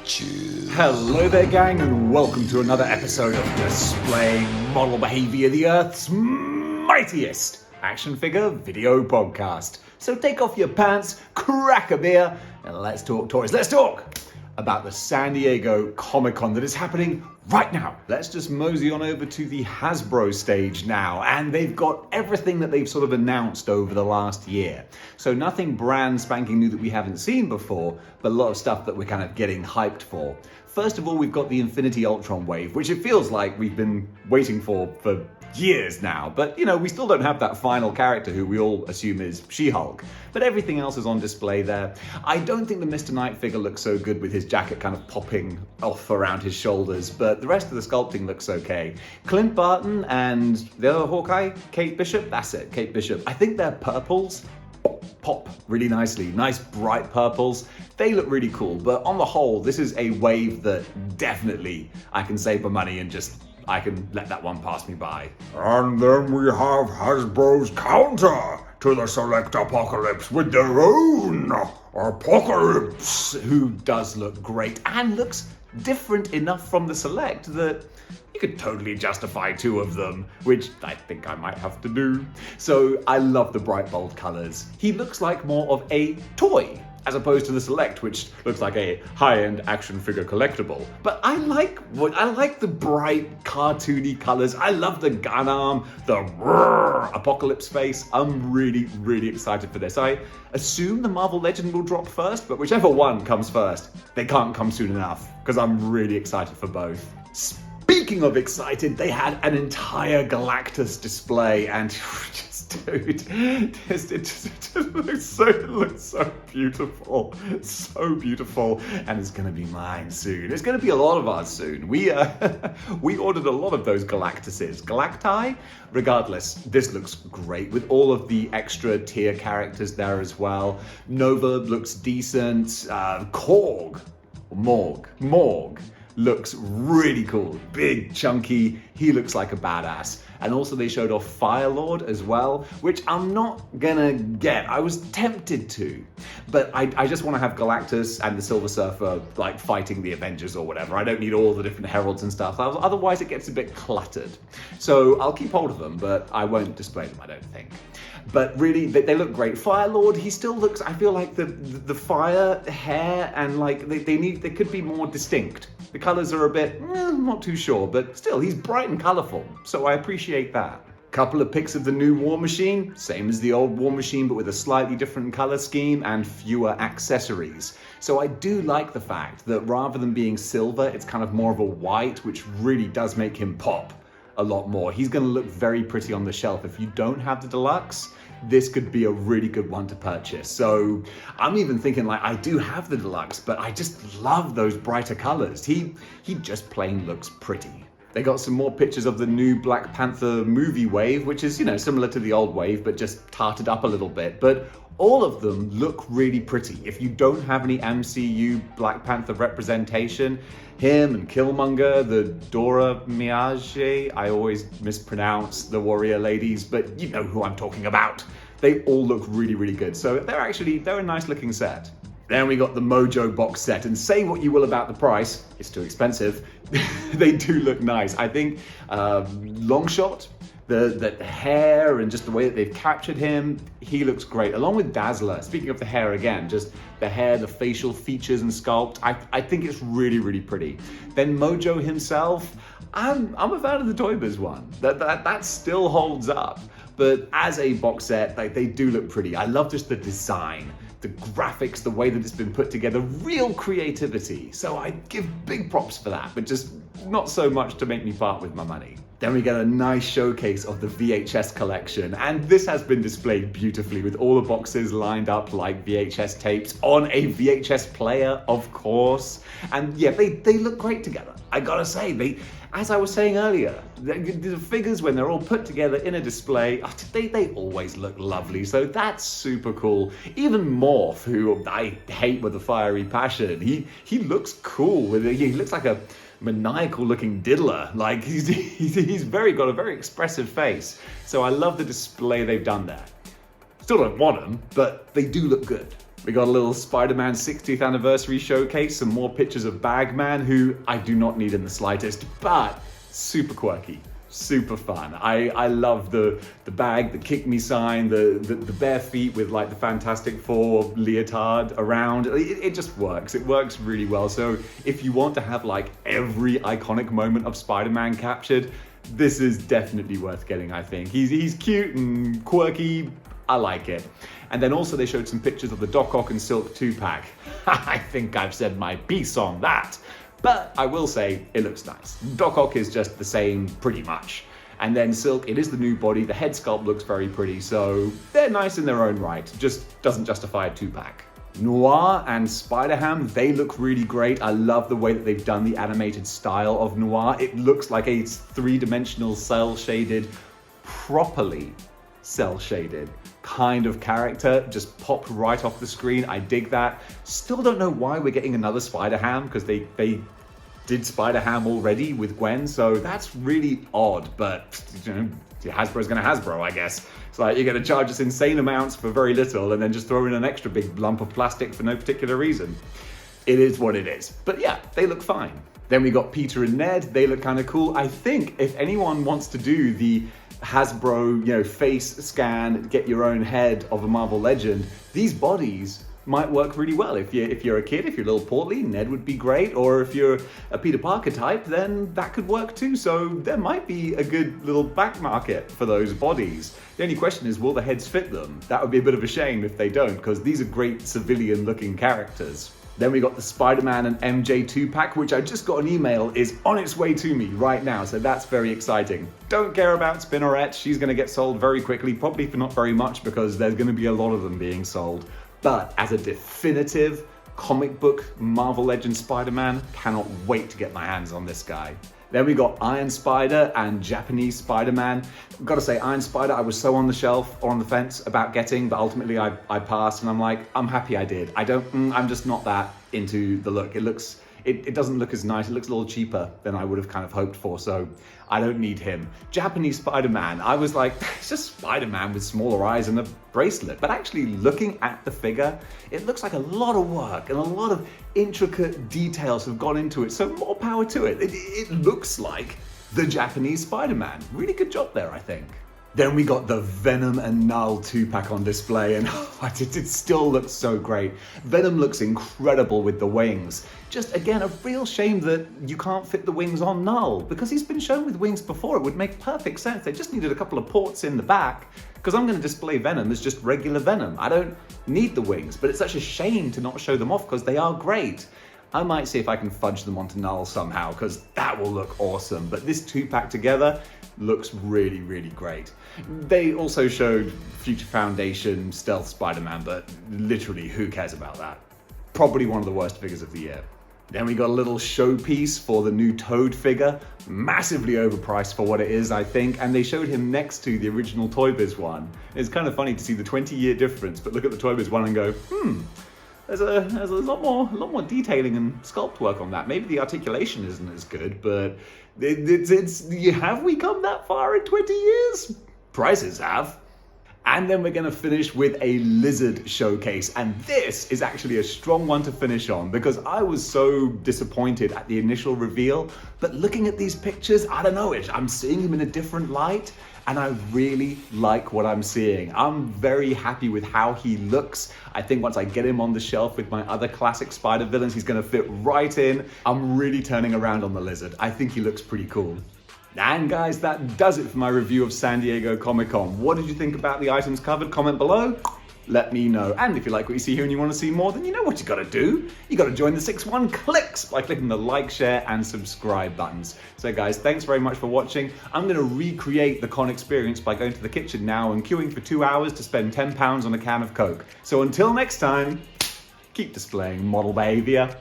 Cheers. Hello there, gang, and welcome to another episode of Displaying Model Behaviour, the Earth's mightiest action figure video podcast. So take off your pants, crack a beer, and let's talk toys. Let's talk about the SanDiego Comic-Con that is happening right now. Let's just mosey on over to the Hasbro stage now, and they've got everything that they've sort of announced over the last year. So nothing brand spanking new that we haven't seen before, but a lot of stuff that we're kind of getting hyped for. First of all, we've got the Infinity Ultron wave, which it feels like we've been waiting for years now, but you know, we still don't have that final character who we all assume is She-Hulk, but everything else is on display there. I don't think the Mr. Knight figure looks so good with his jacket kind of popping off around his shoulders, but the rest of the sculpting looks okay. Clint Barton and the other Hawkeye, Kate Bishop, that's it, Kate Bishop. I think their purples pop really nicely, nice bright purples. They look really cool, but on the whole, this is a wave that definitely I can save my money and I can let that one pass me by. And then we have Hasbro's counter to the Select Apocalypse with their own Apocalypse, who does look great and looks different enough from the Select that you could totally justify two of them, which I think I might have to do. So I love the bright bold colors. He looks like more of a toy as opposed to the Select, which looks like a high-end action figure collectible. But I like the bright, cartoony colors. I love the gun arm, the Apocalypse face. I'm really, really excited for this. I assume the Marvel Legend will drop first, but whichever one comes first, they can't come soon enough, because I'm really excited for both. Speaking of excited, they had an entire Galactus display, and it looks so beautiful, and it's gonna be mine soon. It's gonna be a lot of ours soon. We ordered a lot of those Galactuses, Galacti. Regardless, this looks great with all of the extra tier characters there as well. Nova looks decent. Morg looks really cool, big, chunky. He looks like a badass. And also they showed off Firelord as well, which I'm not gonna get. I was tempted to, but I just want to have Galactus and the Silver Surfer like fighting the Avengers or whatever. I don't need all the different heralds and stuff. Otherwise it gets a bit cluttered. So I'll keep hold of them, but I won't display them, I don't think. But really, they look great. Firelord, he still looks, I feel like the fire hair and like they could be more distinct. The colors are a bit, I'm not too sure, but still, he's bright and colorful, so I appreciate that. Couple of pics of the new War Machine, same as the old War Machine, but with a slightly different color scheme and fewer accessories. So I do like the fact that rather than being silver, it's kind of more of a white, which really does make him pop a lot more. He's gonna look very pretty on the shelf. If you don't have the deluxe, this could be a really good one to purchase. So I'm even thinking like, I do have the deluxe, but I just love those brighter colors. He just plain looks pretty. They got some more pictures of the new Black Panther movie wave, which is, you know, similar to the old wave, but just tarted up a little bit. But all of them look really pretty. If you don't have any MCU Black Panther representation, him and Killmonger, the Dora Milaje, I always mispronounce the warrior ladies, but you know who I'm talking about. They all look really, really good. So they're a nice looking set. Then we got the Mojo box set, and say what you will about the price, it's too expensive. They do look nice. I think Longshot, the hair and just the way that they've captured him, he looks great. Along with Dazzler, speaking of the hair again, just the hair, the facial features and sculpt, I think it's really, really pretty. Then Mojo himself, I'm a fan of the Toy Biz one. That still holds up. But as a box set, like, they do look pretty. I love just the design, the graphics, the way that it's been put together, real creativity. So I give big props for that, but just not so much to make me part with my money. Then we get a nice showcase of the Vhs Collection, and this has been displayed beautifully with all the boxes lined up like VHS tapes on a VHS player, of course. And yeah, they look great together. I gotta say, as I was saying earlier, the figures, when they're all put together in a display, they always look lovely. So that's super cool. Even Morph, who I hate with a fiery passion, he looks cool. He looks like a maniacal looking diddler. Like he's got a very expressive face. So I love the display they've done there. Still don't want them, but they do look good, We got a little Spider-Man 60th anniversary showcase, some more pictures of Bagman, who I do not need in the slightest, but super quirky. Super fun. I love the bag, the kick me sign, the bare feet with like the Fantastic Four leotard around. It just works. It works really well. So if you want to have like every iconic moment of Spider-Man captured, this is definitely worth getting, I think. He's cute and quirky. I like it. And then also they showed some pictures of the Doc Ock and Silk 2-pack. I think I've said my piece on that. But I will say, it looks nice. Doc Ock is just the same, pretty much. And then Silk, it is the new body. The head sculpt looks very pretty, so they're nice in their own right. Just doesn't justify a 2-pack. Noir and Spider-Ham, they look really great. I love the way that they've done the animated style of Noir. It looks like a three-dimensional cel-shaded, properly cel-shaded kind of character, just popped right off the screen. I dig that. Still don't know why we're getting another Spider-Ham, because they did Spider-Ham already with Gwen, so that's really odd, but you know, Hasbro's gonna Hasbro, I guess. It's like you're gonna charge us insane amounts for very little and then just throw in an extra big lump of plastic for no particular reason. It is what it is. But yeah, they look fine. Then we got Peter and Ned. They look kind of cool. I think if anyone wants to do the Hasbro, you know, face scan, get your own head of a Marvel legend, these bodies might work really well. If you're a kid, if you're a little portly, Ned would be great. Or if you're a Peter Parker type, then that could work too. So there might be a good little back market for those bodies. The only question is, will the heads fit them? That would be a bit of a shame if they don't, because these are great civilian looking characters. Then we got the Spiderman and Mj2 Pack, which I just got an email is on its way to me right now, so that's very exciting. Don't care about Spinnerette, she's going to get sold very quickly, probably for not very much because there's going to be a lot of them being sold. But as a definitive comic book Marvel Legends Spider-Man, cannot wait to get my hands on this guy. Then we got Iron Spider and Japanese Spider-Man. Gotta say, Iron Spider, I was so on the shelf or on the fence about getting, but ultimately I passed, and I'm like, I'm happy I did. I'm just not that into the look. It doesn't look as nice. It looks a little cheaper than I would have kind of hoped for, so I don't need him. Japanese Spider-Man, I was like, it's just Spider-Man with smaller eyes and a bracelet. But actually looking at the figure, it looks like a lot of work and a lot of intricate details have gone into it, so more power to it. It looks like the Japanese Spider-Man. Really good job there, I think. Then we got the Venom and Null 2-pack on display, and it still looks so great. Venom looks incredible with the wings. Just, again, a real shame that you can't fit the wings on Null, because he's been shown with wings before. It would make perfect sense. They just needed a couple of ports in the back, because I'm going to display Venom as just regular Venom. I don't need the wings, but it's such a shame to not show them off, because they are great. I might see if I can fudge them onto Null somehow, because that will look awesome. But this 2-pack together looks really, really great. They also showed Future Foundation Stealth Spider-Man, but literally, who cares about that? Probably one of the worst figures of the year. Then we got a little showpiece for the new Toad figure, massively overpriced for what it is, I think, and they showed him next to the original Toy Biz one. It's kind of funny to see the 20-year difference, but look at the Toy Biz one and go, there's a lot more detailing and sculpt work on that. Maybe the articulation isn't as good, but have we come that far in 20 years? Prices have. And then we're going to finish with a lizard showcase, and this is actually a strong one to finish on because I was so disappointed at the initial reveal, but looking at these pictures, I don't know, I'm seeing him in a different light, and I really like what I'm seeing. I'm very happy with how he looks. I think once I get him on the shelf with my other classic Spider villains, he's going to fit right in. I'm really turning around on the lizard. I think he looks pretty cool. And guys, that does it for my review of San Diego Comic-Con. What did you think about the items covered? Comment below. Let me know. And if you like what you see here and you want to see more, then you know what you gotta do. You gotta join the 6-1 Clicks by clicking the like, share, and subscribe buttons. So guys, thanks very much for watching. I'm gonna recreate the con experience by going to the kitchen now and queuing for 2 hours to spend £10 on a can of Coke. So until next time, keep displaying model behavior.